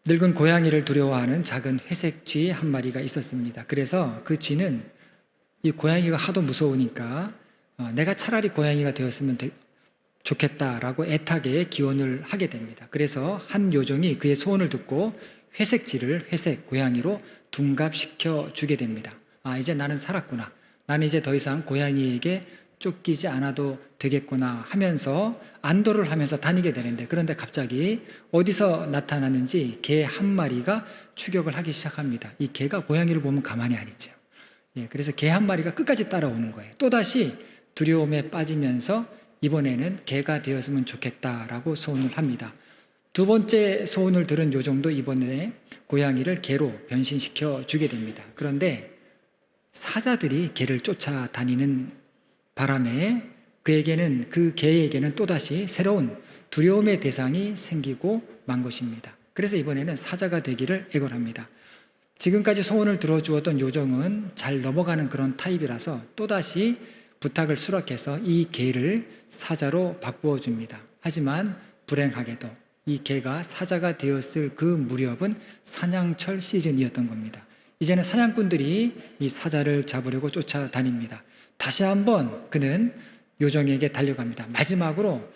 늙은 고양이를 두려워하는 작은 회색 쥐 한 마리가 있었습니다. 그래서 그 쥐는 이 고양이가 하도 무서우니까 내가 차라리 고양이가 되었으면 좋겠다라고 애타게 기원을 하게 됩니다. 그래서 한 요정이 그의 소원을 듣고 회색 쥐를 회색 고양이로 둔갑시켜 주게 됩니다. 이제 나는 살았구나. 나는 이제 더 이상 고양이에게 쫓기지 않아도 되겠구나 하면서 안도를 하면서 다니게 되는데, 그런데 갑자기 어디서 나타나는지 개 한 마리가 추격을 하기 시작합니다. 이 개가 고양이를 보면 가만히 안 있죠. 그래서 개 한 마리가 끝까지 따라오는 거예요. 또다시 두려움에 빠지면서 이번에는 개가 되었으면 좋겠다라고 소원을 합니다. 두 번째 소원을 들은 요정도 이번에 고양이를 개로 변신시켜 주게 됩니다. 그런데 사자들이 개를 쫓아다니는 바람에 그 개에게는 또다시 새로운 두려움의 대상이 생기고 만 것입니다. 그래서 이번에는 사자가 되기를 애걸합니다. 지금까지 소원을 들어주었던 요정은 잘 넘어가는 그런 타입이라서 또다시 부탁을 수락해서 이 개를 사자로 바꾸어 줍니다. 하지만 불행하게도 이 개가 사자가 되었을 그 무렵은 사냥철 시즌이었던 겁니다. 이제는 사냥꾼들이 이 사자를 잡으려고 쫓아다닙니다. 다시 한번 그는 요정에게 달려갑니다. 마지막으로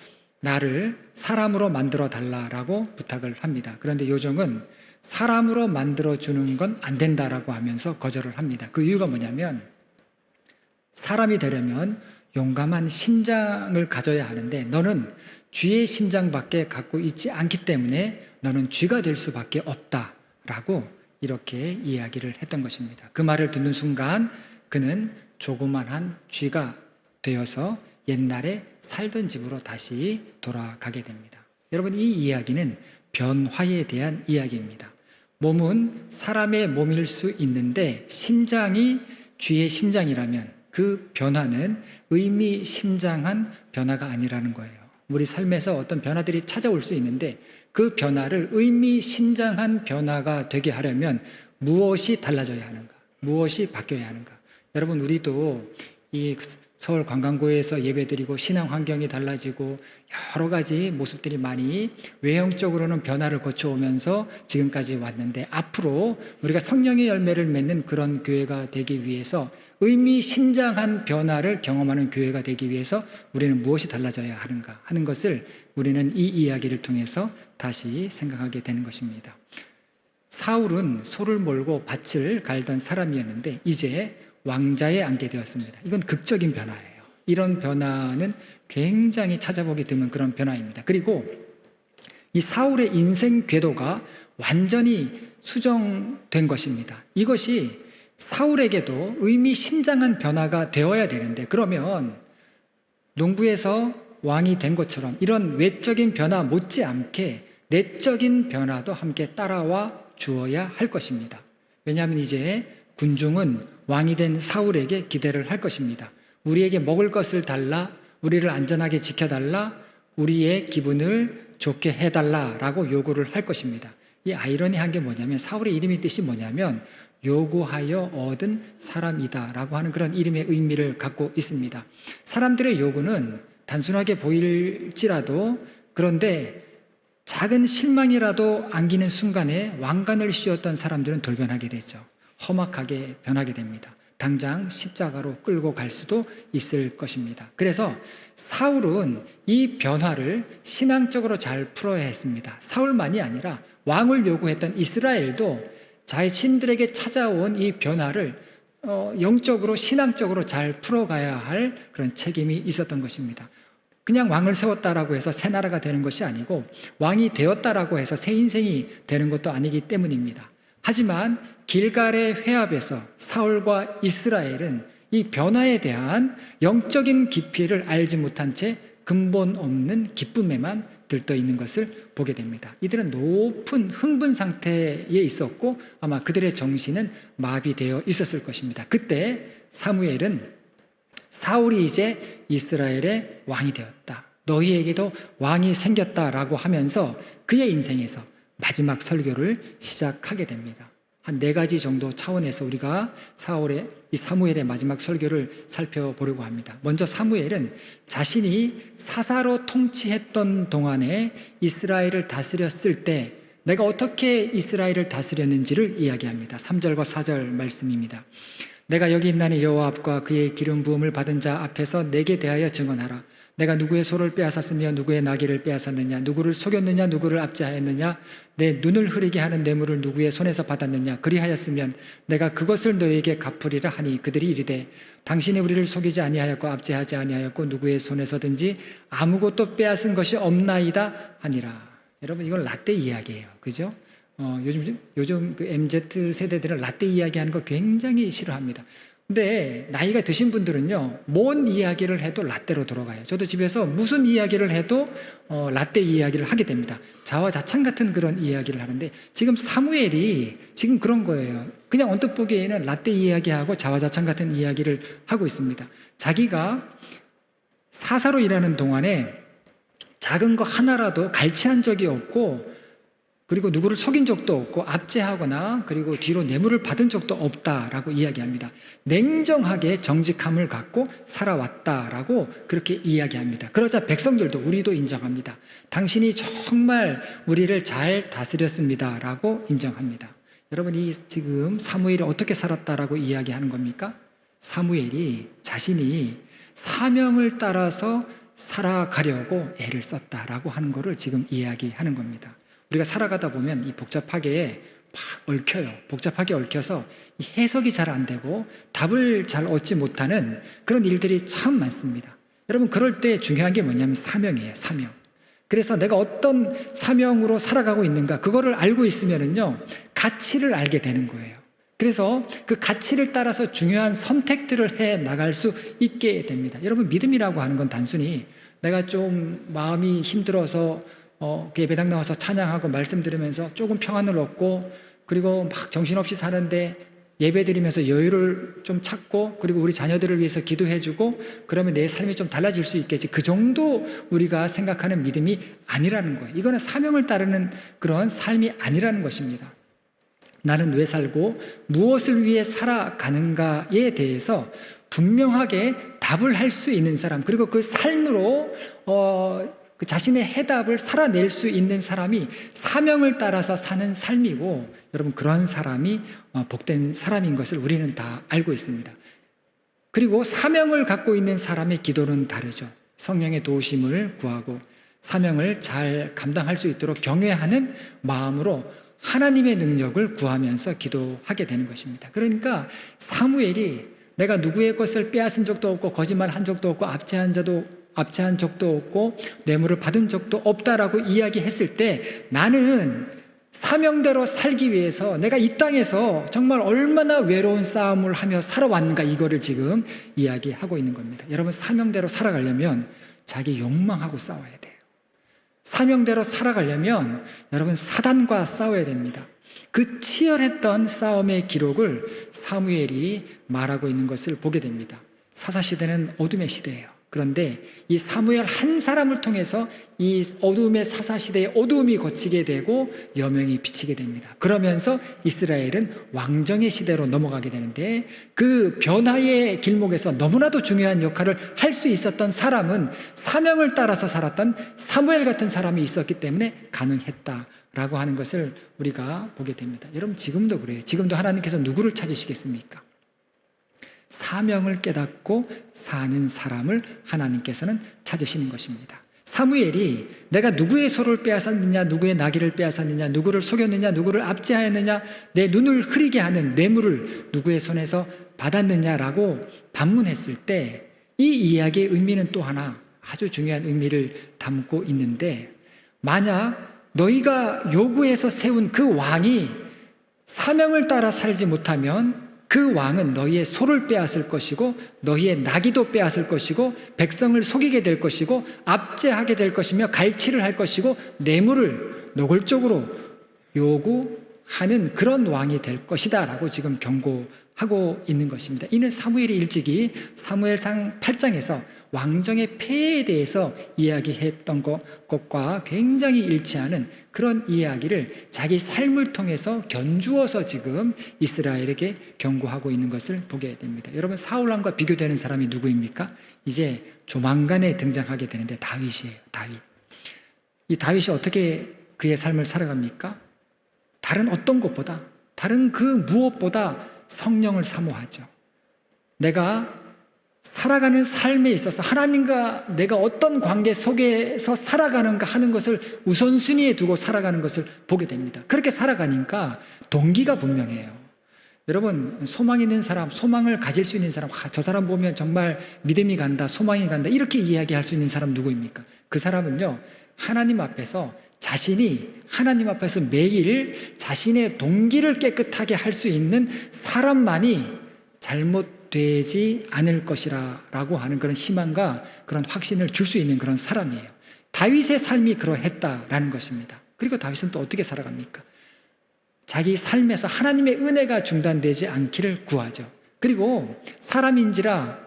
나를 사람으로 만들어 달라라고 부탁을 합니다. 그런데 요정은 사람으로 만들어 주는 건 안 된다라고 하면서 거절을 합니다. 그 이유가 뭐냐면, 사람이 되려면 용감한 심장을 가져야 하는데 너는 쥐의 심장밖에 갖고 있지 않기 때문에 너는 쥐가 될 수밖에 없다라고 이렇게 이야기를 했던 것입니다. 그 말을 듣는 순간 그는 조그만한 쥐가 되어서 옛날에 살던 집으로 다시 돌아가게 됩니다. 여러분, 이 이야기는 변화에 대한 이야기입니다. 몸은 사람의 몸일 수 있는데 심장이 쥐의 심장이라면 그 변화는 의미심장한 변화가 아니라는 거예요. 우리 삶에서 어떤 변화들이 찾아올 수 있는데 그 변화를 의미심장한 변화가 되게 하려면 무엇이 달라져야 하는가? 무엇이 바뀌어야 하는가? 여러분, 우리도 이 서울 관광구에서 예배드리고 신앙 환경이 달라지고 여러 가지 모습들이 많이 외형적으로는 변화를 거쳐오면서 지금까지 왔는데, 앞으로 우리가 성령의 열매를 맺는 그런 교회가 되기 위해서, 의미심장한 변화를 경험하는 교회가 되기 위해서 우리는 무엇이 달라져야 하는가 하는 것을 우리는 이 이야기를 통해서 다시 생각하게 되는 것입니다. 사울은 소를 몰고 밭을 갈던 사람이었는데 이제 왕자에 앉게 되었습니다. 이건 극적인 변화예요. 이런 변화는 굉장히 찾아보기 드문 그런 변화입니다. 그리고 이 사울의 인생 궤도가 완전히 수정된 것입니다. 이것이 사울에게도 의미심장한 변화가 되어야 되는데, 그러면 농부에서 왕이 된 것처럼 이런 외적인 변화 못지않게 내적인 변화도 함께 따라와 주어야 할 것입니다. 왜냐하면 이제 군중은 왕이 된 사울에게 기대를 할 것입니다. 우리에게 먹을 것을 달라, 우리를 안전하게 지켜달라, 우리의 기분을 좋게 해달라라고 요구를 할 것입니다. 이 아이러니한 게 뭐냐면, 사울의 이름의 뜻이 뭐냐면 요구하여 얻은 사람이다라고 하는 그런 이름의 의미를 갖고 있습니다. 사람들의 요구는 단순하게 보일지라도, 그런데 작은 실망이라도 안기는 순간에 왕관을 씌웠던 사람들은 돌변하게 되죠. 험악하게 변하게 됩니다. 당장 십자가로 끌고 갈 수도 있을 것입니다. 그래서 사울은 이 변화를 신앙적으로 잘 풀어야 했습니다. 사울만이 아니라 왕을 요구했던 이스라엘도 자신들에게 찾아온 이 변화를 영적으로 신앙적으로 잘 풀어가야 할 그런 책임이 있었던 것입니다. 그냥 왕을 세웠다라고 해서 새 나라가 되는 것이 아니고, 왕이 되었다라고 해서 새 인생이 되는 것도 아니기 때문입니다. 하지만 길갈의 회합에서 사울과 이스라엘은 이 변화에 대한 영적인 깊이를 알지 못한 채 근본 없는 기쁨에만 들떠 있는 것을 보게 됩니다. 이들은 높은 흥분 상태에 있었고 아마 그들의 정신은 마비되어 있었을 것입니다. 그때 사무엘은 사울이 이제 이스라엘의 왕이 되었다, 너희에게도 왕이 생겼다라고 하면서 그의 인생에서 마지막 설교를 시작하게 됩니다. 한 4가지 정도 차원에서 우리가 사무엘의 마지막 설교를 살펴보려고 합니다. 먼저 사무엘은 자신이 사사로 통치했던 동안에 이스라엘을 다스렸을 때 내가 어떻게 이스라엘을 다스렸는지를 이야기합니다. 3절과 4절 말씀입니다. 내가 여기 있나니 여호와 앞과 그의 기름 부음을 받은 자 앞에서 내게 대하여 증언하라. 내가 누구의 소를 빼앗았으며 누구의 나귀를 빼앗았느냐, 누구를 속였느냐, 누구를 압제하였느냐, 내 눈을 흐리게 하는 뇌물을 누구의 손에서 받았느냐. 그리하였으면 내가 그것을 너희에게 갚으리라 하니 그들이 이르되 당신이 우리를 속이지 아니하였고 압제하지 아니하였고 누구의 손에서든지 아무것도 빼앗은 것이 없나이다 하니라. 여러분, 이건 라떼 이야기예요. 그죠? 요즘 그 MZ 세대들은 라떼 이야기하는 거 굉장히 싫어합니다. 근데 나이가 드신 분들은요, 뭔 이야기를 해도 라떼로 돌아가요. 저도 집에서 무슨 이야기를 해도 라떼 이야기를 하게 됩니다. 자화자찬 같은 그런 이야기를 하는데, 지금 사무엘이 지금 그런 거예요. 그냥 언뜻 보기에는 라떼 이야기하고 자화자찬 같은 이야기를 하고 있습니다. 자기가 사사로 일하는 동안에 작은 거 하나라도 갈취한 적이 없고, 그리고 누구를 속인 적도 없고 압제하거나 그리고 뒤로 뇌물을 받은 적도 없다라고 이야기합니다. 냉정하게 정직함을 갖고 살아왔다라고 그렇게 이야기합니다. 그러자 백성들도, 우리도 인정합니다. 당신이 정말 우리를 잘 다스렸습니다라고 인정합니다. 여러분, 이 지금 사무엘이 어떻게 살았다라고 이야기하는 겁니까? 사무엘이 자신이 사명을 따라서 살아가려고 애를 썼다라고 하는 것을 지금 이야기하는 겁니다. 우리가 살아가다 보면 이 복잡하게 막 얽혀요. 복잡하게 얽혀서 이 해석이 잘 안 되고 답을 잘 얻지 못하는 그런 일들이 참 많습니다. 여러분, 그럴 때 중요한 게 뭐냐면 사명이에요. 사명. 그래서 내가 어떤 사명으로 살아가고 있는가, 그거를 알고 있으면은요, 가치를 알게 되는 거예요. 그래서 그 가치를 따라서 중요한 선택들을 해 나갈 수 있게 됩니다. 여러분, 믿음이라고 하는 건 단순히 내가 좀 마음이 힘들어서 예배당 나와서 찬양하고 말씀 들으면서 조금 평안을 얻고, 그리고 막 정신없이 사는데 예배 드리면서 여유를 좀 찾고, 그리고 우리 자녀들을 위해서 기도해주고, 그러면 내 삶이 좀 달라질 수 있겠지. 그 정도 우리가 생각하는 믿음이 아니라는 거예요. 이거는 사명을 따르는 그런 삶이 아니라는 것입니다. 나는 왜 살고 무엇을 위해 살아가는가에 대해서 분명하게 답을 할 수 있는 사람, 그리고 그 삶으로 그 자신의 해답을 살아낼 수 있는 사람이 사명을 따라서 사는 삶이고, 여러분, 그런 사람이 복된 사람인 것을 우리는 다 알고 있습니다. 그리고 사명을 갖고 있는 사람의 기도는 다르죠. 성령의 도우심을 구하고 사명을 잘 감당할 수 있도록 경외하는 마음으로 하나님의 능력을 구하면서 기도하게 되는 것입니다. 그러니까 사무엘이 내가 누구의 것을 빼앗은 적도 없고 거짓말한 적도 없고 압제한 적도 없고 뇌물을 받은 적도 없다라고 이야기했을 때, 나는 사명대로 살기 위해서 내가 이 땅에서 정말 얼마나 외로운 싸움을 하며 살아왔는가, 이거를 지금 이야기하고 있는 겁니다. 여러분, 사명대로 살아가려면 자기 욕망하고 싸워야 돼요. 사명대로 살아가려면 여러분, 사단과 싸워야 됩니다. 그 치열했던 싸움의 기록을 사무엘이 말하고 있는 것을 보게 됩니다. 사사시대는 어둠의 시대예요. 그런데 이 사무엘 한 사람을 통해서 이 어둠의 사사시대의 어두움이 걷히게 되고 여명이 비치게 됩니다. 그러면서 이스라엘은 왕정의 시대로 넘어가게 되는데, 그 변화의 길목에서 너무나도 중요한 역할을 할 수 있었던 사람은 사명을 따라서 살았던 사무엘 같은 사람이 있었기 때문에 가능했다라고 하는 것을 우리가 보게 됩니다. 여러분, 지금도 그래요. 지금도 하나님께서 누구를 찾으시겠습니까? 사명을 깨닫고 사는 사람을 하나님께서는 찾으시는 것입니다. 사무엘이 내가 누구의 소를 빼앗았느냐, 누구의 나귀를 빼앗았느냐, 누구를 속였느냐, 누구를 압제하였느냐, 내 눈을 흐리게 하는 뇌물을 누구의 손에서 받았느냐라고 반문했을 때, 이 이야기의 의미는 또 하나 아주 중요한 의미를 담고 있는데, 만약 너희가 요구해서 세운 그 왕이 사명을 따라 살지 못하면 그 왕은 너희의 소를 빼앗을 것이고 너희의 나귀도 빼앗을 것이고 백성을 속이게 될 것이고 압제하게 될 것이며 갈취를 할 것이고 뇌물을 노골적으로 요구하는 그런 왕이 될 것이다 라고 지금 경고하고 있는 것입니다. 이는 사무엘이 일찍이 사무엘상 8장에서 왕정의 폐해에 대해서 이야기했던 것과 굉장히 일치하는 그런 이야기를 자기 삶을 통해서 견주어서 지금 이스라엘에게 경고하고 있는 것을 보게 됩니다. 여러분, 사울왕과 비교되는 사람이 누구입니까? 이제 조만간에 등장하게 되는데 다윗이에요. 다윗. 이 다윗이 어떻게 그의 삶을 살아갑니까? 다른 어떤 것보다, 다른 그 무엇보다 성령을 사모하죠. 내가 살아가는 삶에 있어서 하나님과 내가 어떤 관계 속에서 살아가는가 하는 것을 우선순위에 두고 살아가는 것을 보게 됩니다. 그렇게 살아가니까 동기가 분명해요. 여러분, 소망 있는 사람, 소망을 가질 수 있는 사람, 저 사람 보면 정말 믿음이 간다, 소망이 간다, 이렇게 이야기할 수 있는 사람 누구입니까? 그 사람은요, 하나님 앞에서 자신이 하나님 앞에서 매일 자신의 동기를 깨끗하게 할 수 있는 사람만이 잘못되지 않을 것이라 라고 하는 그런 희망과 그런 확신을 줄 수 있는 그런 사람이에요. 다윗의 삶이 그러했다라는 것입니다. 그리고 다윗은 또 어떻게 살아갑니까? 자기 삶에서 하나님의 은혜가 중단되지 않기를 구하죠. 그리고 사람인지라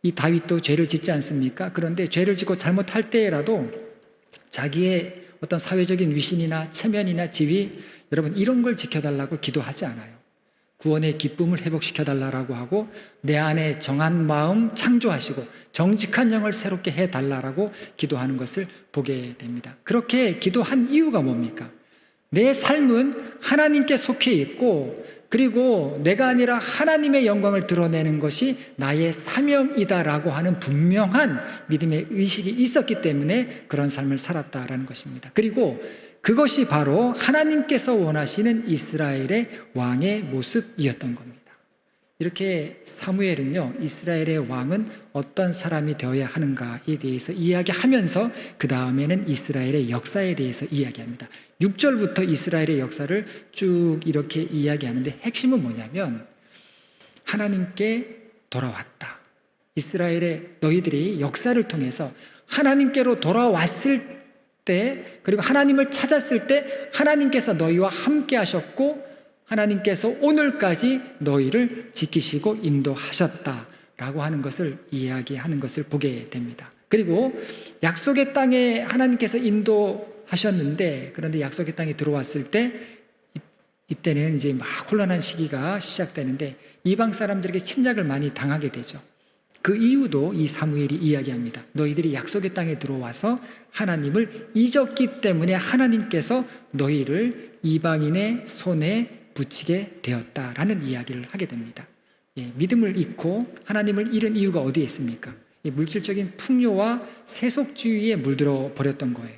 이 다윗도 죄를 짓지 않습니까? 그런데 죄를 짓고 잘못할 때라도 자기의 어떤 사회적인 위신이나 체면이나 지위, 여러분 이런 걸 지켜달라고 기도하지 않아요. 구원의 기쁨을 회복시켜달라고 하고 내 안에 정한 마음 창조하시고 정직한 영을 새롭게 해달라고 기도하는 것을 보게 됩니다. 그렇게 기도한 이유가 뭡니까? 내 삶은 하나님께 속해 있고 그리고 내가 아니라 하나님의 영광을 드러내는 것이 나의 사명이다라고 하는 분명한 믿음의 의식이 있었기 때문에 그런 삶을 살았다라는 것입니다. 그리고 그것이 바로 하나님께서 원하시는 이스라엘의 왕의 모습이었던 겁니다. 이렇게 사무엘은요, 이스라엘의 왕은 어떤 사람이 되어야 하는가에 대해서 이야기하면서 그 다음에는 이스라엘의 역사에 대해서 이야기합니다. 6절부터 이스라엘의 역사를 쭉 이렇게 이야기하는데 핵심은 뭐냐면 하나님께 돌아왔다. 이스라엘의 너희들이 역사를 통해서 하나님께로 돌아왔을 때, 그리고 하나님을 찾았을 때 하나님께서 너희와 함께 하셨고 하나님께서 오늘까지 너희를 지키시고 인도하셨다라고 하는 것을 이야기하는 것을 보게 됩니다. 그리고 약속의 땅에 하나님께서 인도하셨는데, 그런데 약속의 땅에 들어왔을 때 이때는 이제 막 혼란한 시기가 시작되는데 이방 사람들에게 침략을 많이 당하게 되죠. 그 이유도 이 사무엘이 이야기합니다. 너희들이 약속의 땅에 들어와서 하나님을 잊었기 때문에 하나님께서 너희를 이방인의 손에 붙이게 되었다라는 이야기를 하게 됩니다. 믿음을 잃고 하나님을 잃은 이유가 어디에 있습니까? 물질적인 풍요와 세속주의에 물들어 버렸던 거예요.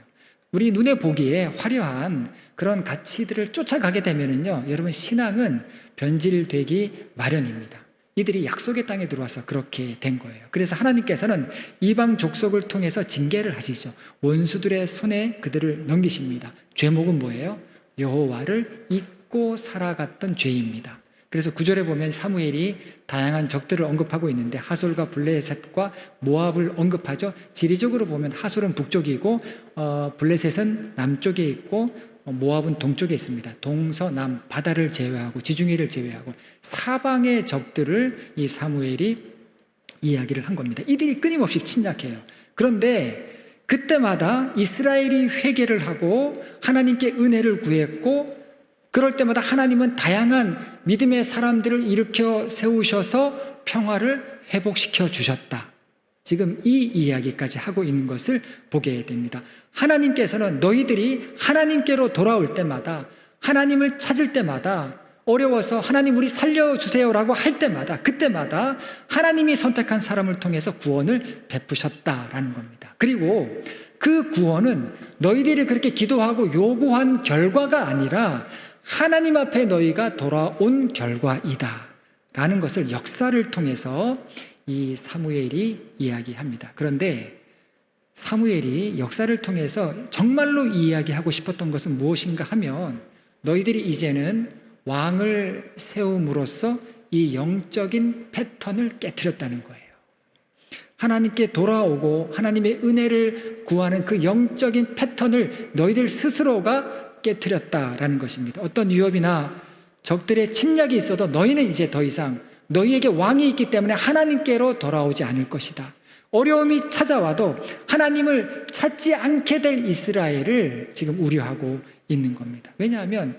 우리 눈에 보기에 화려한 그런 가치들을 쫓아가게 되면은요, 여러분 신앙은 변질되기 마련입니다. 이들이 약속의 땅에 들어와서 그렇게 된 거예요. 그래서 하나님께서는 이방 족속을 통해서 징계를 하시죠. 원수들의 손에 그들을 넘기십니다. 죄목은 뭐예요? 여호와를 잊고 살아갔던 죄입니다. 그래서 9절에 보면 사무엘이 다양한 적들을 언급하고 있는데 하솔과 블레셋과 모압을 언급하죠. 지리적으로 보면 하솔은 북쪽이고 블레셋은 남쪽에 있고 모압은 동쪽에 있습니다. 동서남 바다를 제외하고 지중해를 제외하고 사방의 적들을 이 사무엘이 이야기를 한 겁니다. 이들이 끊임없이 침략해요. 그런데 그때마다 이스라엘이 회개를 하고 하나님께 은혜를 구했고, 그럴 때마다 하나님은 다양한 믿음의 사람들을 일으켜 세우셔서 평화를 회복시켜 주셨다. 지금 이 이야기까지 하고 있는 것을 보게 됩니다. 하나님께서는 너희들이 하나님께로 돌아올 때마다, 하나님을 찾을 때마다, 어려워서 하나님 우리 살려주세요라고 할 때마다, 그때마다 하나님이 선택한 사람을 통해서 구원을 베푸셨다라는 겁니다. 그리고 그 구원은 너희들이 그렇게 기도하고 요구한 결과가 아니라 하나님 앞에 너희가 돌아온 결과이다 라는 것을 역사를 통해서 이 사무엘이 이야기합니다. 그런데 사무엘이 역사를 통해서 정말로 이야기하고 싶었던 것은 무엇인가 하면, 너희들이 이제는 왕을 세움으로써 이 영적인 패턴을 깨트렸다는 거예요. 하나님께 돌아오고 하나님의 은혜를 구하는 그 영적인 패턴을 너희들 스스로가 깨트렸다라는 것입니다. 어떤 위협이나 적들의 침략이 있어도 너희는 이제 더 이상 너희에게 왕이 있기 때문에 하나님께로 돌아오지 않을 것이다. 어려움이 찾아와도 하나님을 찾지 않게 될 이스라엘을 지금 우려하고 있는 겁니다. 왜냐하면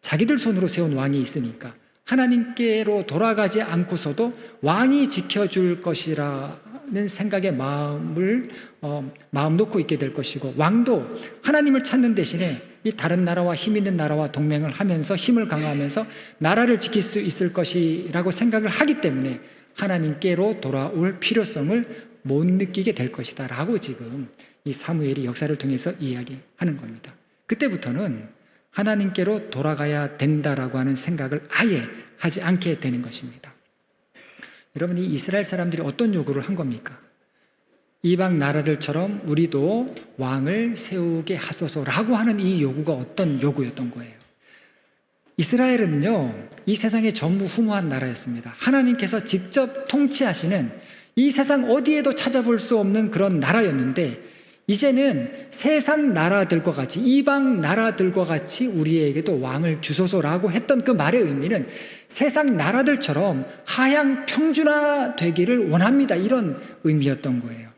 자기들 손으로 세운 왕이 있으니까 하나님께로 돌아가지 않고서도 왕이 지켜줄 것이라는 생각에 마음 놓고 있게 될 것이고, 왕도 하나님을 찾는 대신에 이 다른 나라와 힘 있는 나라와 동맹을 하면서 힘을 강화하면서 나라를 지킬 수 있을 것이라고 생각을 하기 때문에 하나님께로 돌아올 필요성을 못 느끼게 될 것이다 라고 지금 이 사무엘이 역사를 통해서 이야기하는 겁니다. 그때부터는 하나님께로 돌아가야 된다라고 하는 생각을 아예 하지 않게 되는 것입니다. 여러분, 이 이스라엘 사람들이 어떤 요구를 한 겁니까? 이방 나라들처럼 우리도 왕을 세우게 하소서라고 하는 이 요구가 어떤 요구였던 거예요? 이스라엘은요, 이 세상의 전무후무한 나라였습니다. 하나님께서 직접 통치하시는 이 세상 어디에도 찾아볼 수 없는 그런 나라였는데, 이제는 세상 나라들과 같이, 이방 나라들과 같이 우리에게도 왕을 주소서라고 했던 그 말의 의미는 세상 나라들처럼 하향 평준화되기를 원합니다, 이런 의미였던 거예요.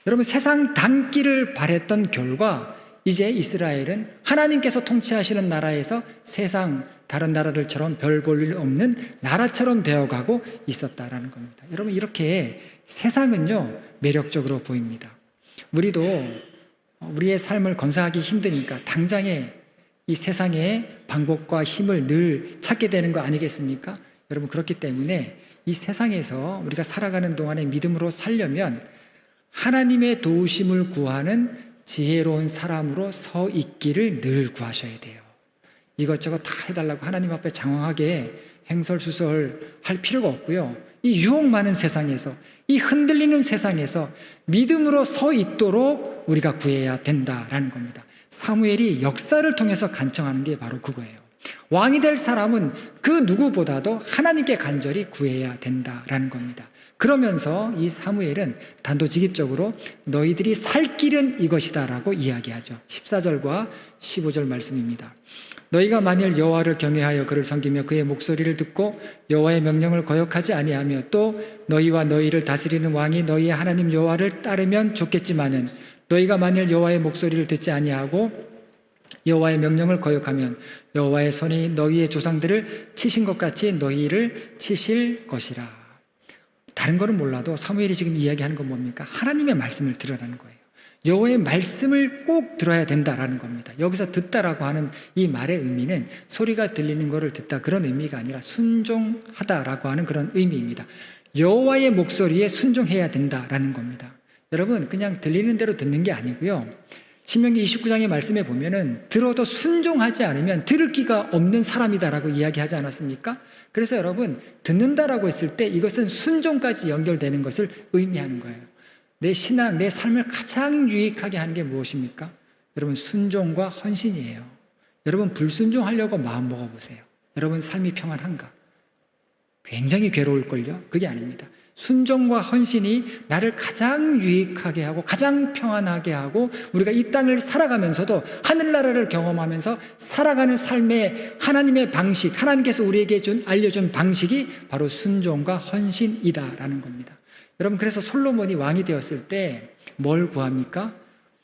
여러분, 세상 닮기를 바랬던 결과 이제 이스라엘은 하나님께서 통치하시는 나라에서 세상 다른 나라들처럼 별 볼 일 없는 나라처럼 되어가고 있었다라는 겁니다. 여러분, 이렇게 세상은요 매력적으로 보입니다. 우리도 우리의 삶을 건사하기 힘드니까 당장에 이 세상의 방법과 힘을 늘 찾게 되는 거 아니겠습니까? 여러분, 그렇기 때문에 이 세상에서 우리가 살아가는 동안에 믿음으로 살려면 하나님의 도우심을 구하는 지혜로운 사람으로 서 있기를 늘 구하셔야 돼요. 이것저것 다 해달라고 하나님 앞에 장황하게 횡설수설할 필요가 없고요. 이 유혹 많은 세상에서, 이 흔들리는 세상에서 믿음으로 서 있도록 우리가 구해야 된다라는 겁니다. 사무엘이 역사를 통해서 간청하는 게 바로 그거예요. 왕이 될 사람은 그 누구보다도 하나님께 간절히 구해야 된다라는 겁니다. 그러면서 이 사무엘은 단도직입적으로 너희들이 살 길은 이것이다 라고 이야기하죠. 14절과 15절 말씀입니다. 너희가 만일 여호와를 경외하여 그를 섬기며 그의 목소리를 듣고 여호와의 명령을 거역하지 아니하며 또 너희와 너희를 다스리는 왕이 너희의 하나님 여호와를 따르면 좋겠지만은 너희가 만일 여호와의 목소리를 듣지 아니하고 여호와의 명령을 거역하면 여호와의 손이 너희의 조상들을 치신 것 같이 너희를 치실 것이라. 다른 거는 몰라도 사무엘이 지금 이야기하는 건 뭡니까? 하나님의 말씀을 들으라는 거예요. 여호와의 말씀을 꼭 들어야 된다라는 겁니다. 여기서 듣다라고 하는 이 말의 의미는 소리가 들리는 거를 듣다, 그런 의미가 아니라 순종하다라고 하는 그런 의미입니다. 여호와의 목소리에 순종해야 된다라는 겁니다. 여러분, 그냥 들리는 대로 듣는 게 아니고요. 신명기 29장의 말씀에 보면은 들어도 순종하지 않으면 들을 기가 없는 사람이다라고 이야기하지 않았습니까? 그래서 여러분, 듣는다라고 했을 때 이것은 순종까지 연결되는 것을 의미하는 거예요. 내 신앙, 내 삶을 가장 유익하게 하는 게 무엇입니까? 여러분, 순종과 헌신이에요. 여러분, 불순종하려고 마음 먹어보세요. 여러분, 삶이 평안한가? 굉장히 괴로울걸요? 그게 아닙니다. 순종과 헌신이 나를 가장 유익하게 하고 가장 평안하게 하고 우리가 이 땅을 살아가면서도 하늘나라를 경험하면서 살아가는 삶의 하나님의 방식, 하나님께서 우리에게 알려준 방식이 바로 순종과 헌신이다라는 겁니다. 여러분, 그래서 솔로몬이 왕이 되었을 때 뭘 구합니까?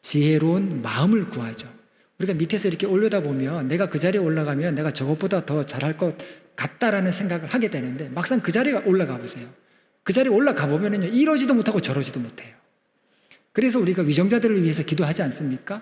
지혜로운 마음을 구하죠. 우리가 밑에서 이렇게 올려다보면 내가 그 자리에 올라가면 내가 저것보다 더 잘할 것 같다라는 생각을 하게 되는데 막상 그 자리에 올라가 보세요. 그 자리에 올라가 보면은요, 이러지도 못하고 저러지도 못해요. 그래서 우리가 위정자들을 위해서 기도하지 않습니까?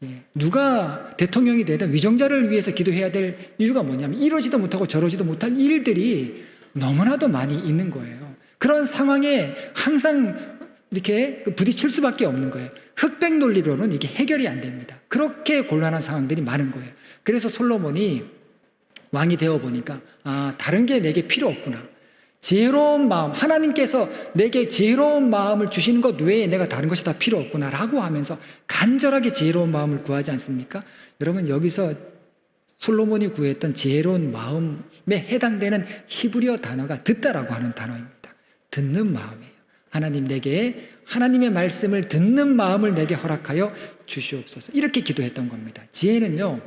예. 누가 대통령이 되든 위정자를 위해서 기도해야 될 이유가 뭐냐면 이러지도 못하고 저러지도 못할 일들이 너무나도 많이 있는 거예요. 그런 상황에 항상 이렇게 부딪힐 수밖에 없는 거예요. 흑백 논리로는 이게 해결이 안 됩니다. 그렇게 곤란한 상황들이 많은 거예요. 그래서 솔로몬이 왕이 되어 보니까 다른 게 내게 필요 없구나. 지혜로운 마음, 하나님께서 내게 지혜로운 마음을 주시는 것 외에 내가 다른 것이 다 필요 없구나 라고 하면서 간절하게 지혜로운 마음을 구하지 않습니까? 여러분, 여기서 솔로몬이 구했던 지혜로운 마음에 해당되는 히브리어 단어가 듣다라고 하는 단어입니다. 듣는 마음이에요. 하나님, 내게 하나님의 말씀을 듣는 마음을 내게 허락하여 주시옵소서. 이렇게 기도했던 겁니다. 지혜는요,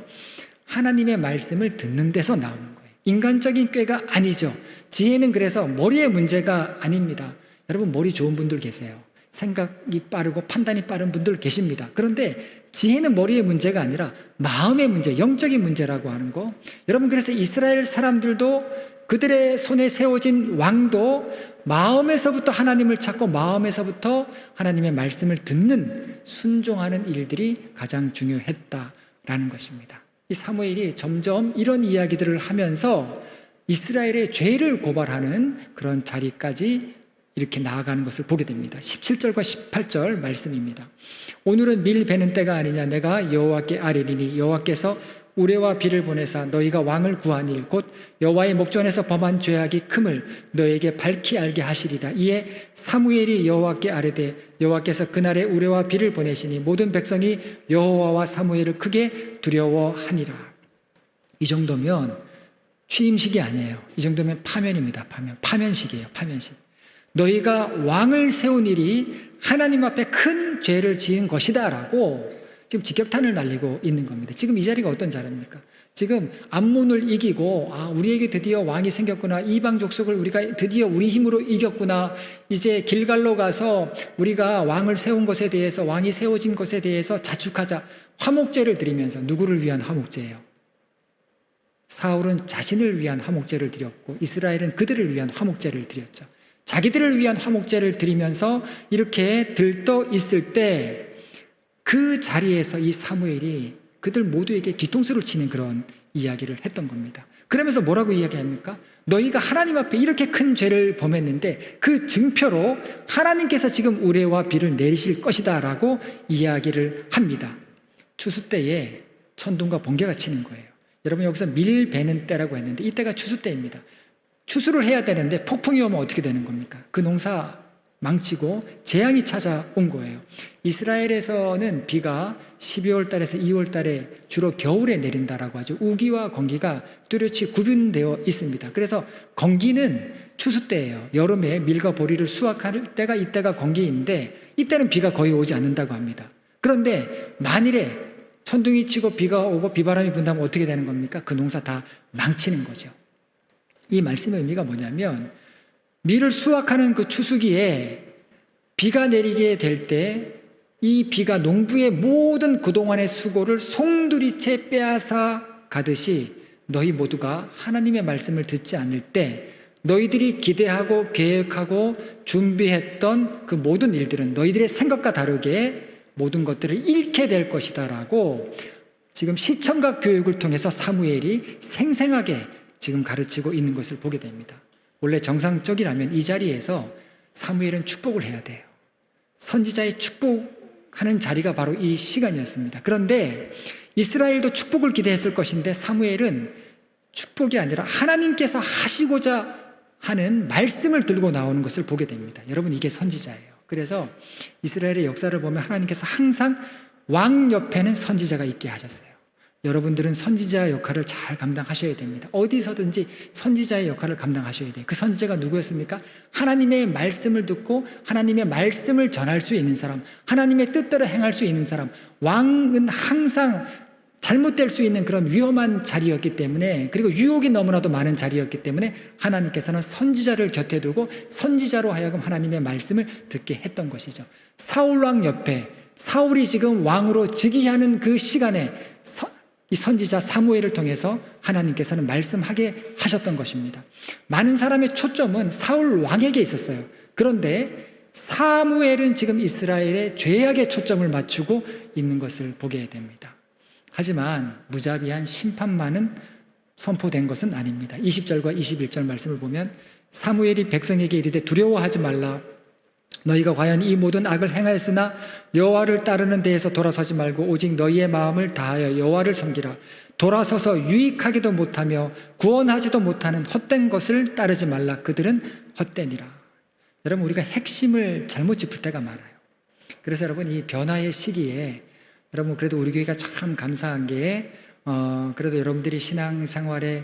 하나님의 말씀을 듣는 데서 나오는 거예요. 인간적인 꾀가 아니죠. 지혜는 그래서 머리의 문제가 아닙니다. 여러분, 머리 좋은 분들 계세요. 생각이 빠르고 판단이 빠른 분들 계십니다. 그런데 지혜는 머리의 문제가 아니라 마음의 문제, 영적인 문제라고 하는 거. 여러분, 그래서 이스라엘 사람들도 그들의 손에 세워진 왕도 마음에서부터 하나님을 찾고 마음에서부터 하나님의 말씀을 듣는, 순종하는 일들이 가장 중요했다라는 것입니다. 이 사무엘이 점점 이런 이야기들을 하면서 이스라엘의 죄를 고발하는 그런 자리까지 이렇게 나아가는 것을 보게 됩니다. 17절과 18절 말씀입니다. 오늘은 밀 베는 때가 아니냐. 내가 여호와께 아뢰리니 여호와께서 우레와 비를 보내사 너희가 왕을 구하니 곧 여호와의 목전에서 범한 죄악이 큼을 너에게 밝히 알게 하시리라. 이에 사무엘이 여호와께 아뢰되 여호와께서 그날에 우레와 비를 보내시니 모든 백성이 여호와와 사무엘을 크게 두려워하니라. 이 정도면 취임식이 아니에요. 이 정도면 파면입니다. 파면식이에요. 파면식. 너희가 왕을 세운 일이 하나님 앞에 큰 죄를 지은 것이다 라고 지금 직격탄을 날리고 있는 겁니다. 지금 이 자리가 어떤 자리입니까? 지금 암몬을 이기고 우리에게 드디어 왕이 생겼구나. 이방 족속을 우리가 드디어 우리 힘으로 이겼구나. 이제 길갈로 가서 우리가 왕을 세운 것에 대해서, 왕이 세워진 것에 대해서 자축하자. 화목제를 드리면서, 누구를 위한 화목제예요? 사울은 자신을 위한 화목제를 드렸고 이스라엘은 그들을 위한 화목제를 드렸죠. 자기들을 위한 화목제를 드리면서 이렇게 들떠 있을 때 그 자리에서 이 사무엘이 그들 모두에게 뒤통수를 치는 그런 이야기를 했던 겁니다. 그러면서 뭐라고 이야기합니까? 너희가 하나님 앞에 이렇게 큰 죄를 범했는데 그 증표로 하나님께서 지금 우레와 비를 내리실 것이다 라고 이야기를 합니다. 추수 때에 천둥과 번개가 치는 거예요. 여러분 여기서 밀 베는 때라고 했는데 이때가 추수 때입니다. 추수를 해야 되는데 폭풍이 오면 어떻게 되는 겁니까? 그 농사 망치고 재앙이 찾아온 거예요. 이스라엘에서는 비가 12월 달에서 2월 달에 주로 겨울에 내린다라고 하죠. 우기와 건기가 뚜렷이 구분되어 있습니다. 그래서 건기는 추수 때예요. 여름에 밀과 보리를 수확할 때가 이때가 건기인데 이때는 비가 거의 오지 않는다고 합니다. 그런데 만일에 천둥이 치고 비가 오고 비바람이 분다면 어떻게 되는 겁니까? 그 농사 다 망치는 거죠. 이 말씀의 의미가 뭐냐면 밀을 수확하는 그 추수기에 비가 내리게 될 때 이 비가 농부의 모든 그동안의 수고를 송두리째 빼앗아 가듯이 너희 모두가 하나님의 말씀을 듣지 않을 때 너희들이 기대하고 계획하고 준비했던 그 모든 일들은 너희들의 생각과 다르게 모든 것들을 잃게 될 것이다 라고 지금 시청각 교육을 통해서 사무엘이 생생하게 지금 가르치고 있는 것을 보게 됩니다. 원래 정상적이라면 이 자리에서 사무엘은 축복을 해야 돼요. 선지자의 축복하는 자리가 바로 이 시간이었습니다. 그런데 이스라엘도 축복을 기대했을 것인데 사무엘은 축복이 아니라 하나님께서 하시고자 하는 말씀을 들고 나오는 것을 보게 됩니다. 여러분 이게 선지자예요. 그래서 이스라엘의 역사를 보면 하나님께서 항상 왕 옆에는 선지자가 있게 하셨어요. 여러분들은 선지자 역할을 잘 감당하셔야 됩니다. 어디서든지 선지자의 역할을 감당하셔야 돼요. 그 선지자가 누구였습니까? 하나님의 말씀을 듣고 하나님의 말씀을 전할 수 있는 사람, 하나님의 뜻대로 행할 수 있는 사람. 왕은 항상 잘못될 수 있는 그런 위험한 자리였기 때문에, 그리고 유혹이 너무나도 많은 자리였기 때문에 하나님께서는 선지자를 곁에 두고 선지자로 하여금 하나님의 말씀을 듣게 했던 것이죠. 사울왕 옆에 사울이 지금 왕으로 즉위하는 그 시간에 이 선지자 사무엘을 통해서 하나님께서는 말씀하게 하셨던 것입니다. 많은 사람의 초점은 사울 왕에게 있었어요. 그런데 사무엘은 지금 이스라엘의 죄악에 초점을 맞추고 있는 것을 보게 됩니다. 하지만 무자비한 심판만은 선포된 것은 아닙니다. 20절과 21절 말씀을 보면 사무엘이 백성에게 이르되 두려워하지 말라. 너희가 과연 이 모든 악을 행하였으나 여호와를 따르는 데에서 돌아서지 말고 오직 너희의 마음을 다하여 여호와를 섬기라. 돌아서서 유익하기도 못하며 구원하지도 못하는 헛된 것을 따르지 말라. 그들은 헛되니라. 여러분 우리가 핵심을 잘못 짚을 때가 많아요. 그래서 여러분 이 변화의 시기에 여러분 그래도 우리 교회가 참 감사한 게 그래도 여러분들이 신앙생활에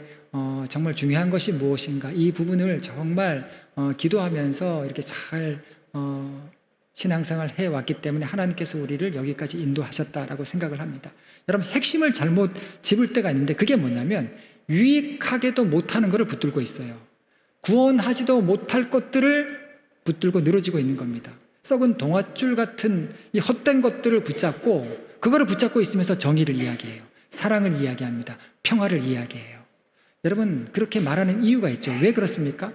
정말 중요한 것이 무엇인가 이 부분을 정말 기도하면서 이렇게 잘 신앙생활 해왔기 때문에 하나님께서 우리를 여기까지 인도하셨다라고 생각을 합니다. 여러분 핵심을 잘못 짚을 때가 있는데 그게 뭐냐면 유익하게도 못하는 것을 붙들고 있어요. 구원하지도 못할 것들을 붙들고 늘어지고 있는 겁니다. 썩은 동아줄 같은 이 헛된 것들을 붙잡고 그거를 붙잡고 있으면서 정의를 이야기해요. 사랑을 이야기합니다. 평화를 이야기해요. 여러분 그렇게 말하는 이유가 있죠. 왜 그렇습니까?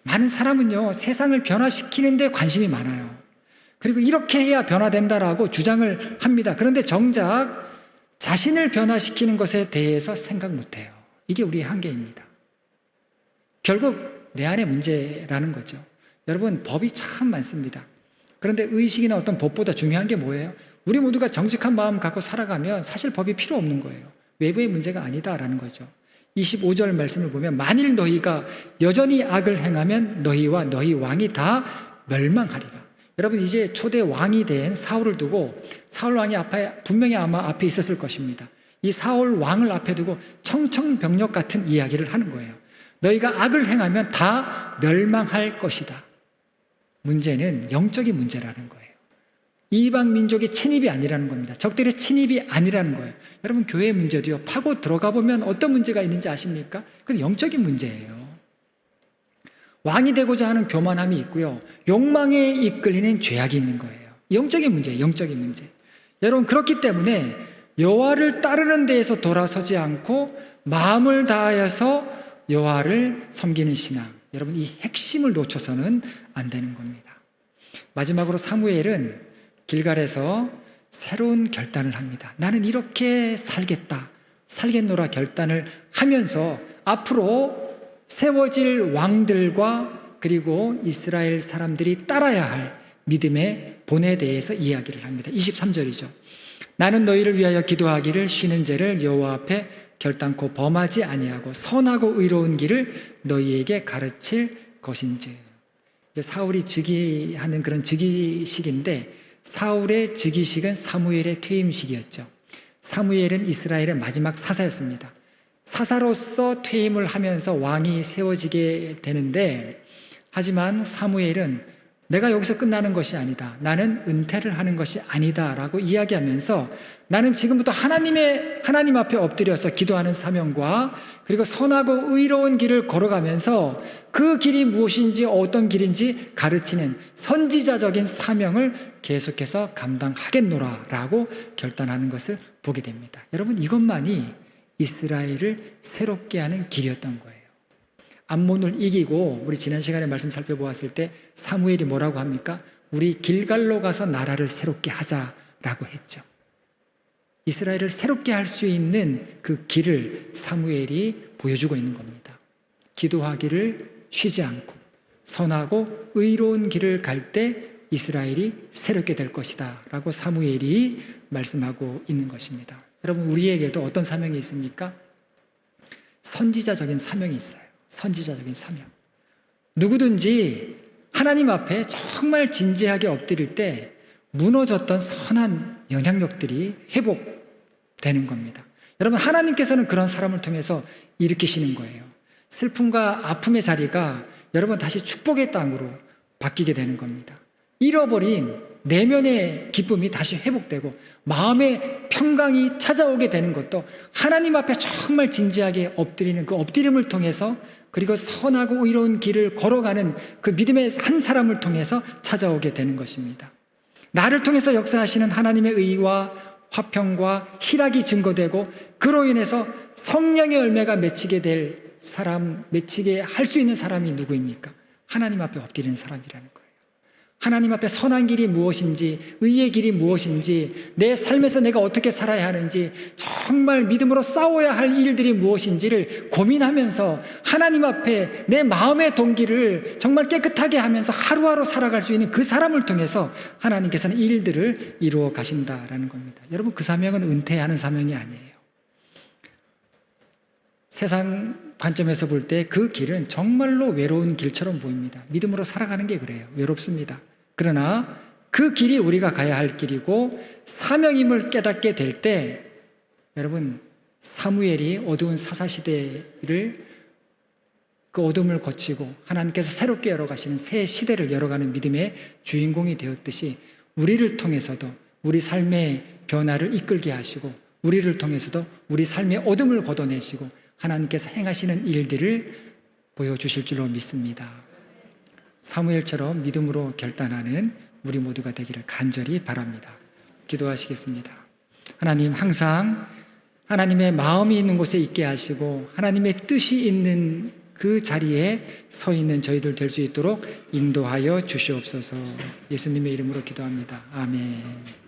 많은 사람은요 세상을 변화시키는 데 관심이 많아요. 그리고 이렇게 해야 변화된다라고 주장을 합니다. 그런데 정작 자신을 변화시키는 것에 대해서 생각 못해요. 이게 우리의 한계입니다. 결국 내 안의 문제라는 거죠. 여러분, 법이 참 많습니다. 그런데 의식이나 어떤 법보다 중요한 게 뭐예요? 우리 모두가 정직한 마음 갖고 살아가면 사실 법이 필요 없는 거예요. 외부의 문제가 아니다라는 거죠. 25절 말씀을 보면 만일 너희가 여전히 악을 행하면 너희와 너희 왕이 다 멸망하리라. 여러분, 이제 초대 왕이 된 사울을 두고, 사울 왕이 앞에 분명히 아마 앞에 있었을 것입니다. 이 사울 왕을 앞에 두고 청천벽력 같은 이야기를 하는 거예요. 너희가 악을 행하면 다 멸망할 것이다. 문제는 영적인 문제라는 거예요. 이방 민족의 침입이 아니라는 겁니다. 적들의 침입이 아니라는 거예요. 여러분, 교회의 문제도요, 파고 들어가 보면 어떤 문제가 있는지 아십니까? 그건 영적인 문제예요. 왕이 되고자 하는 교만함이 있고요, 욕망에 이끌리는 죄악이 있는 거예요. 영적인 문제예요. 영적인 문제. 여러분, 그렇기 때문에 여호와를 따르는 데에서 돌아서지 않고 마음을 다하여서 여호와를 섬기는 신앙, 여러분, 이 핵심을 놓쳐서는 안 되는 겁니다. 마지막으로 사무엘은 길갈에서 새로운 결단을 합니다. 나는 이렇게 살겠노라 결단을 하면서 앞으로 세워질 왕들과 그리고 이스라엘 사람들이 따라야 할 믿음의 본에 대해서 이야기를 합니다. 23절이죠. 나는 너희를 위하여 기도하기를 쉬는 죄를 여호와 앞에 결단코 범하지 아니하고 선하고 의로운 길을 너희에게 가르칠 것인지. 이제 사울이 즉위하는 그런 즉위식인데, 사울의 즉위식은 사무엘의 퇴임식이었죠. 사무엘은 이스라엘의 마지막 사사였습니다. 사사로서 퇴임을 하면서 왕이 세워지게 되는데, 하지만 사무엘은 내가 여기서 끝나는 것이 아니다, 나는 은퇴를 하는 것이 아니다 라고 이야기하면서, 나는 지금부터 하나님 앞에 엎드려서 기도하는 사명과 그리고 선하고 의로운 길을 걸어가면서 그 길이 무엇인지 어떤 길인지 가르치는 선지자적인 사명을 계속해서 감당하겠노라 라고 결단하는 것을 보게 됩니다. 여러분, 이것만이 이스라엘을 새롭게 하는 길이었던 거예요. 암몬을 이기고, 우리 지난 시간에 말씀 살펴보았을 때 사무엘이 뭐라고 합니까? 우리 길갈로 가서 나라를 새롭게 하자라고 했죠. 이스라엘을 새롭게 할 수 있는 그 길을 사무엘이 보여주고 있는 겁니다. 기도하기를 쉬지 않고 선하고 의로운 길을 갈 때 이스라엘이 새롭게 될 것이다 라고 사무엘이 말씀하고 있는 것입니다. 여러분, 우리에게도 어떤 사명이 있습니까? 선지자적인 사명이 있어요. 선지자적인 사명. 누구든지 하나님 앞에 정말 진지하게 엎드릴 때 무너졌던 선한 영향력들이 회복되는 겁니다. 여러분, 하나님께서는 그런 사람을 통해서 일으키시는 거예요. 슬픔과 아픔의 자리가 여러분 다시 축복의 땅으로 바뀌게 되는 겁니다. 잃어버린 내면의 기쁨이 다시 회복되고 마음의 평강이 찾아오게 되는 것도 하나님 앞에 정말 진지하게 엎드리는 그 엎드림을 통해서, 그리고 선하고 의로운 길을 걸어가는 그 믿음의 한 사람을 통해서 찾아오게 되는 것입니다. 나를 통해서 역사하시는 하나님의 의와 화평과 희락이 증거되고, 그로 인해서 성령의 열매가 맺히게 할 수 있는 사람이 누구입니까? 하나님 앞에 엎드리는 사람이라는 거예요. 하나님 앞에 선한 길이 무엇인지, 의의 길이 무엇인지, 내 삶에서 내가 어떻게 살아야 하는지, 정말 믿음으로 싸워야 할 일들이 무엇인지를 고민하면서 하나님 앞에 내 마음의 동기를 정말 깨끗하게 하면서 하루하루 살아갈 수 있는 그 사람을 통해서 하나님께서는 일들을 이루어 가신다라는 겁니다. 여러분, 그 사명은 은퇴하는 사명이 아니에요. 세상 관점에서 볼 때 그 길은 정말로 외로운 길처럼 보입니다. 믿음으로 살아가는 게 그래요. 외롭습니다. 그러나 그 길이 우리가 가야 할 길이고 사명임을 깨닫게 될 때, 여러분, 사무엘이 어두운 사사시대를 그 어둠을 거치고 하나님께서 새롭게 열어가시는 새 시대를 열어가는 믿음의 주인공이 되었듯이, 우리를 통해서도 우리 삶의 변화를 이끌게 하시고, 우리를 통해서도 우리 삶의 어둠을 걷어내시고 하나님께서 행하시는 일들을 보여주실 줄로 믿습니다. 사무엘처럼 믿음으로 결단하는 우리 모두가 되기를 간절히 바랍니다. 기도하시겠습니다. 하나님, 항상 하나님의 마음이 있는 곳에 있게 하시고 하나님의 뜻이 있는 그 자리에 서 있는 저희들 될 수 있도록 인도하여 주시옵소서. 예수님의 이름으로 기도합니다. 아멘.